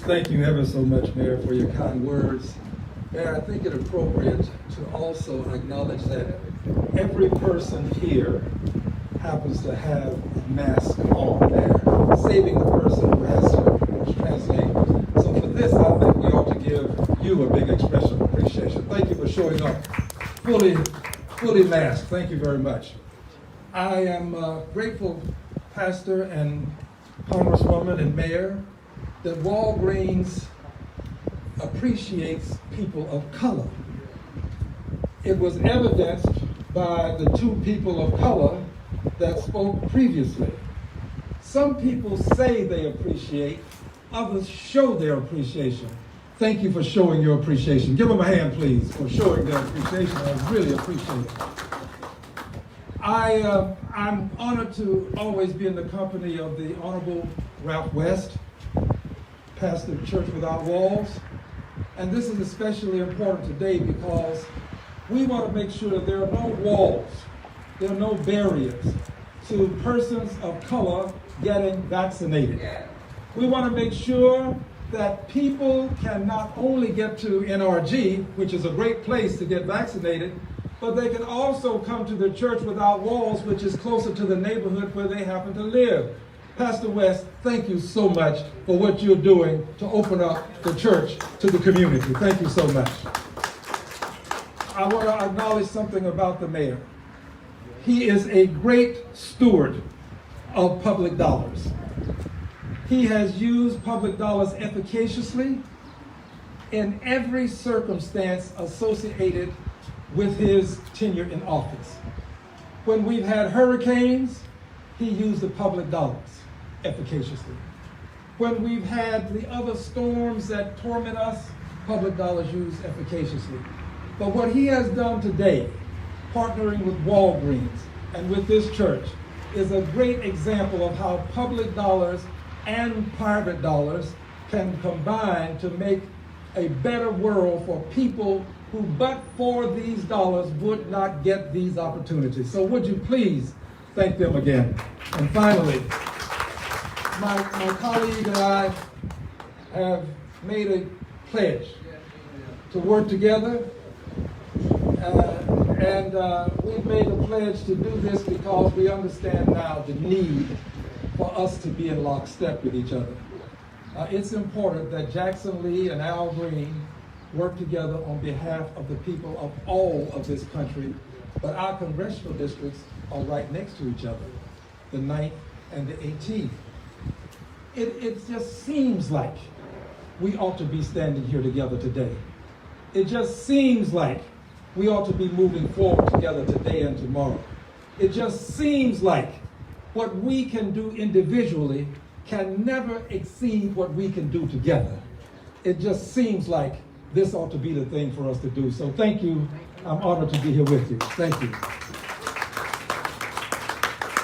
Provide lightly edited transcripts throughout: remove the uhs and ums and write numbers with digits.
Thank you ever so much, Mayor, for your kind words. Mayor, I think it appropriate to also acknowledge that every person here happens to have a mask on there, saving the person who has to translate. So for this, I think we ought to give you a big expression of appreciation. Thank you for showing up fully masked. Thank you very much. I am grateful, Pastor and Congresswoman and Mayor, that Walgreens appreciates people of color. It was evidenced by the two people of color that spoke previously. Some people say they appreciate, others show their appreciation. Thank you for showing your appreciation. Give them a hand, please, for showing their appreciation. I really appreciate it. I'm honored to always be in the company of the Honorable Ralph West, pastor of Church Without Walls. And this is especially important today because we want to make sure that there are no walls, there are no barriers to persons of color getting vaccinated. We want to make sure that people can not only get to NRG, which is a great place to get vaccinated, but they can also come to the Church Without Walls, which is closer to the neighborhood where they happen to live. Pastor West, thank you so much for what you're doing to open up the church to the community. Thank you so much. I want to acknowledge something about the mayor. He is a great steward of public dollars. He has used public dollars efficaciously in every circumstance associated with his tenure in office. When we've had hurricanes, he used the public dollars efficaciously. When we've had the other storms that torment us, public dollars used efficaciously. But what he has done today, partnering with Walgreens and with this church, is a great example of how public dollars and private dollars can combine to make a better world for people who, but for these dollars, would not get these opportunities. So would you please thank them again. And finally, my colleague and I have made a pledge to work together. We've made a pledge to do this because we understand now the need for us to be in lockstep with each other. It's important that Jackson Lee and Al Green work together on behalf of the people of all of this country, but our congressional districts are right next to each other, the 9th and the 18th. It just seems like we ought to be standing here together today. It just seems like we ought to be moving forward together today and tomorrow. It just seems like what we can do individually can never exceed what we can do together. It just seems like this ought to be the thing for us to do. So thank you. I'm honored to be here with you. Thank you.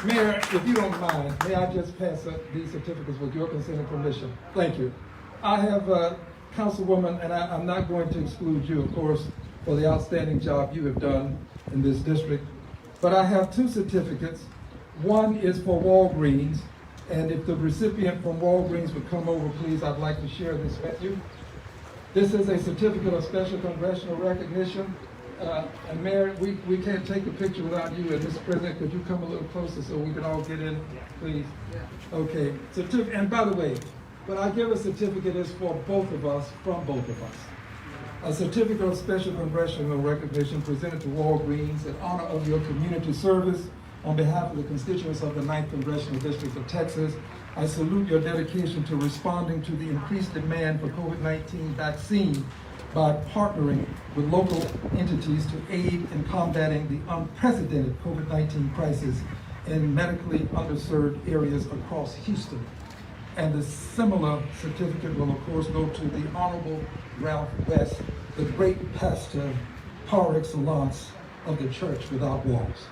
Mayor, if you don't mind, may I just pass these certificates with your consent and permission? Thank you. I have Councilwoman, and I'm not going to exclude you, of course, for the outstanding job you have done in this district, but I have two certificates. One is for Walgreens, and if the recipient from Walgreens would come over, please, I'd like to share this with you. This is a certificate of special congressional recognition. And Mayor, we can't take a picture without you. And Mr. President, could you come a little closer so we can all get in, please? Yeah. Okay. And by the way, when I give a certificate, it's for both of us, from both of us. A certificate of special congressional recognition presented to Walgreens in honor of your community service on behalf of the constituents of the 9th Congressional District of Texas. I salute your dedication to responding to the increased demand for COVID-19 vaccine by partnering with local entities to aid in combating the unprecedented COVID-19 crisis in medically underserved areas across Houston. And the similar certificate will, of course, go to the Honorable Ralph West, the great pastor par excellence of the Church Without Walls.